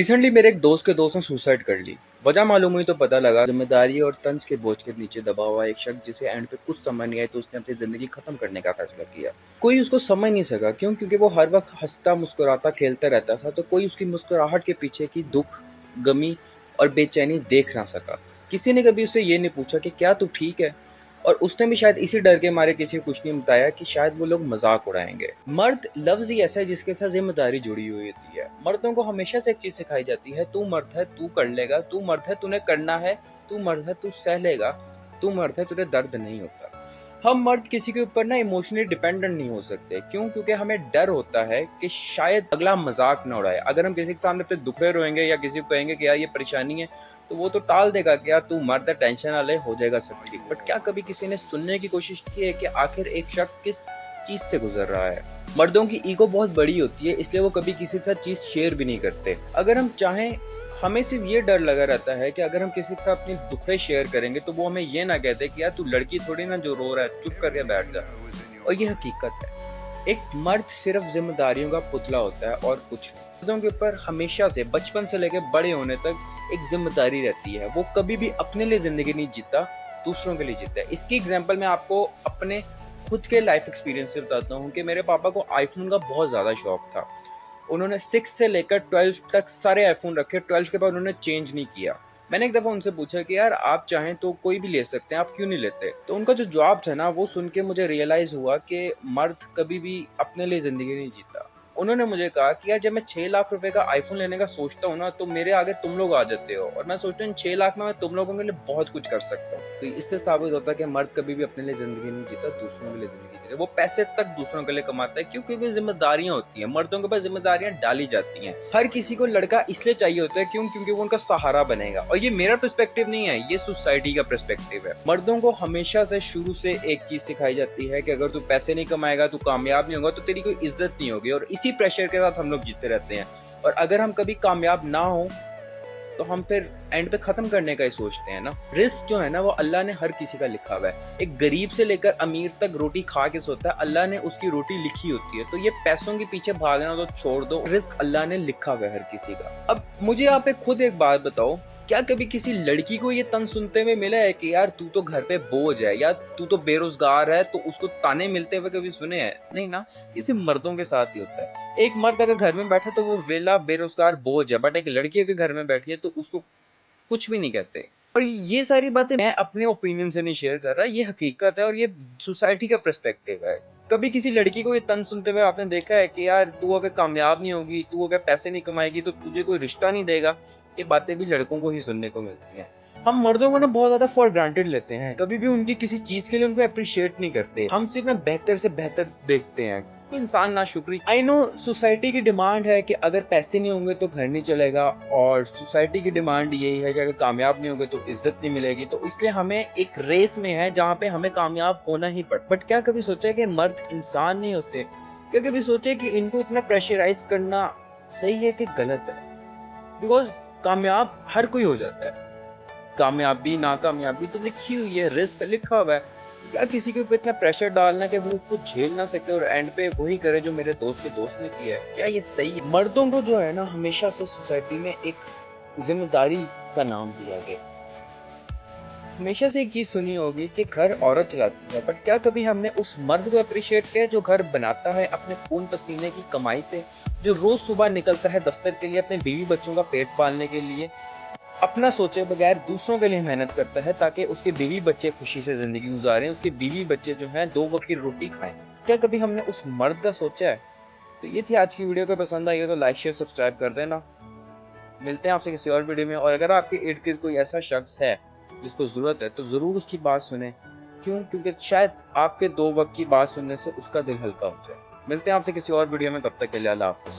Recently मेरे एक दोस्त के दोस्त ने सुसाइड कर ली। वजह मालूम हुई तो पता लगा जिम्मेदारी और तंज के बोझ के नीचे दबा हुआ एक शख्स जिसे एंड पे कुछ समझ नहीं आया तो उसने अपनी जिंदगी खत्म करने का फैसला किया। कोई उसको समझ नहीं सका, क्यों? क्योंकि वो हर वक्त हंसता मुस्कुराता खेलता रहता था, तो कोई उसकी मुस्कुराहट के पीछे की दुख, गमी और बेचैनी देख ना सका। किसी ने कभी उससे ये नहीं पूछा कि क्या तू ठीक है, और उसने भी शायद इसी डर के मारे किसी को कुछ नहीं बताया कि शायद वो लोग मजाक उड़ाएंगे। मर्द लफ्ज ही ऐसा है जिसके साथ जिम्मेदारी जुड़ी हुई होती है। मर्दों को हमेशा से एक चीज सिखाई जाती है, तू मर्द है, तू कर लेगा, तू मर्द है, तूने करना है, तू मर्द है, तू सह लेगा, तू मर्द है, तुझे दर्द नहीं होता। हम मर्द किसी के ऊपर ना इमोशनली डिपेंडेंट नहीं हो सकते। क्यों? क्योंकि हमें डर होता है कि शायद अगला मजाक ना उड़ाए। अगर हम किसी के सामने अपने दुखड़े रोएंगे या किसी को कहेंगे कि यार ये परेशानी है, तो वो तो टाल देगा कि यार तू मर्द है, टेंशन ना ले, हो जाएगा सब ठीक। बट क्या कभी किसी ने सुनने की कोशिश की है कि आखिर एक शख्स किस चीज से गुजर रहा है? मर्दों की ईगो बहुत बड़ी होती है, इसलिए वो कभी किसी के साथ चीज शेयर भी नहीं करते। अगर हम चाहें, हमें सिर्फ ये डर लगा रहता है कि अगर हम किसी के साथ अपनी दुखड़े शेयर करेंगे तो वो हमें ये ना कहते कि यार तू लड़की थोड़ी ना जो रो रहा है, चुप करके बैठ जा। और ये हकीकत है। एक मर्द सिर्फ जिम्मेदारियों का पुतला होता है और कुछ नहीं। मर्दों के ऊपर हमेशा से, बचपन से लेकर बड़े होने तक एक जिम्मेदारी रहती है। वो कभी भी अपने लिए जिंदगी नहीं जीता, दूसरों के लिए जीता है। इसकी एग्जाम्पल मैं आपको अपने खुद के लाइफ एक्सपीरियंस से बताता हूँ कि मेरे पापा को आईफोन का बहुत ज़्यादा शौक था। उन्होंने 6 से लेकर 12 तक सारे आईफोन रखे। 12 के बाद उन्होंने चेंज नहीं किया। मैंने एक दफ़ा उनसे पूछा कि यार आप चाहें तो कोई भी ले सकते हैं, आप क्यों नहीं लेते? तो उनका जो जवाब था ना, वो सुन के मुझे रियलाइज़ हुआ कि मर्द कभी भी अपने लिए ज़िंदगी नहीं जीता। उन्होंने मुझे कहा कि यार जब मैं 6 लाख रुपए का आईफोन लेने का सोचता हूँ ना, तो मेरे आगे तुम लोग आ जाते हो और मैं सोचता हूँ 6 लाख में मैं तुम लोगों के लिए बहुत कुछ कर सकता हूँ। तो इससे साबित होता है कि मर्द कभी भी अपने लिए ज़िंदगी नहीं जीता, दूसरों के लिए ज़िंदगी जीता है। वो पैसे तक दूसरों के लिए कमाता है। क्यों? क्योंकि ज़िम्मेदारियाँ होती हैं, मर्दों के ऊपर ज़िम्मेदारियाँ डाली जाती हैं। हर किसी को लड़का इसलिए चाहिए होता है, क्यों? क्योंकि वो उनका सहारा बनेगा। और ये मेरा पर्सपेक्टिव नहीं है, ये सोसाइटी का पर्सपेक्टिव है। मर्दों को हमेशा से शुरू से एक चीज़ सिखाई जाती है कि अगर तू पैसे नहीं कमाएगा, तू कामयाब नहीं होगा, तो तेरी कोई इज्जत नहीं होगी। और इसी प्रेशर के साथ हम लोग जीते रहते हैं। और अगर हम कभी कामयाब ना हो तो हम फिर एंड पे खत्म करने का ही सोचते हैं ना। रिस्क जो है ना, वो अल्लाह ने हर किसी का लिखा हुआ है। एक गरीब से लेकर अमीर तक रोटी खा के सोता है, अल्लाह ने उसकी रोटी लिखी होती है। तो ये पैसों के पीछे भागना तो छोड़ दो, रिस्क अल्लाह ने लिखा हुआ है हर किसी का। अब मुझे आप एक खुद एक बात बताओ, क्या कभी किसी लड़की को ये तंज सुनते हुए मिला है कि यार तू तो घर पे बोझ है, या तू तो बेरोजगार है, तो उसको ताने मिलते हुए कभी सुने हैं? नहीं ना। ये सिर्फ मर्दों के साथ ही होता है। एक मर्द अगर घर में बैठा तो वो वेला बेरोजगार बोझ है, बट एक लड़की अगर घर में बैठी है तो उसको कुछ भी नहीं कहते। और ये सारी बातें मैं अपने ओपिनियन से नहीं शेयर कर रहा, ये हकीकत है और ये सोसाइटी का पर्सपेक्टिव है। कभी किसी लड़की को ये तंज सुनते हुए आपने देखा है कि यार तू अगर कामयाब नहीं होगी, तू अगर पैसे नहीं कमाएगी तो तुझे कोई रिश्ता नहीं देगा? ये बातें भी लड़कों को ही सुनने को मिलती हैं। हम मर्दों को ना बहुत ज्यादा फॉर ग्रांटेड लेते हैं, कभी भी उनकी किसी चीज के लिए उनको अप्रिशिएट नहीं करते। हम सिर्फ ना बेहतर से बेहतर देखते हैं। इंसान ना शुक्री। आई नो सोसाइटी की डिमांड है कि अगर पैसे नहीं होंगे तो घर नहीं चलेगा, और सोसाइटी की डिमांड यही है कि अगर कामयाब नहीं होंगे तो इज्जत नहीं मिलेगी। तो इसलिए हमें एक रेस में है जहाँ पे हमें कामयाब होना ही पड़ता। बट क्या कभी सोचा है कि मर्द इंसान नहीं होते? क्या कभी सोचे कि इनको इतना प्रेशराइज करना सही है कि गलत है? बिकॉज कामयाब हर कोई हो जाता है। कामयाबी नाकामयाबी तो लिखी हुई है, रिस्क लिखा हुआ है। क्या किसी के ऊपर इतना प्रेशर डालना कि वो उसको झेल ना सके और एंड पे वही करे जो मेरे दोस्त के दोस्त ने किया है? क्या ये सही है? मर्दों को जो है ना, हमेशा से सोसाइटी में एक जिम्मेदारी का नाम दिया गया। हमेशा से एक चीज सुनी होगी कि घर औरत चलाती है, बट क्या कभी हमने उस मर्द को अप्रिशिएट किया जो घर बनाता है अपने खून पसीने की कमाई से, जो रोज सुबह निकलता है दफ्तर के लिए अपने बीवी बच्चों का पेट पालने के लिए, अपना सोचे बगैर दूसरों के लिए मेहनत करता है ताकि उसके बीवी बच्चे खुशी से जिंदगी गुजारें, उसके बीवी बच्चे जो हैं 2 वक्त की रोटी खाएं? क्या कभी हमने उस मर्द का सोचा है? तो ये थी आज की वीडियो। को पसंद आई हो तो लाइक शेयर सब्सक्राइब कर देना। मिलते हैं आपसे किसी और वीडियो में। और अगर आपके इर्द गिर्द कोई ऐसा शख्स है जिसको जरूरत है तो जरूर उसकी बात सुने। क्यों? क्योंकि शायद आपके 2 वक्त की बात सुनने से उसका दिल हल्का हो जाए। मिलते हैं आपसे किसी और वीडियो में, तब तक के लिए अल्लाह हाफिज।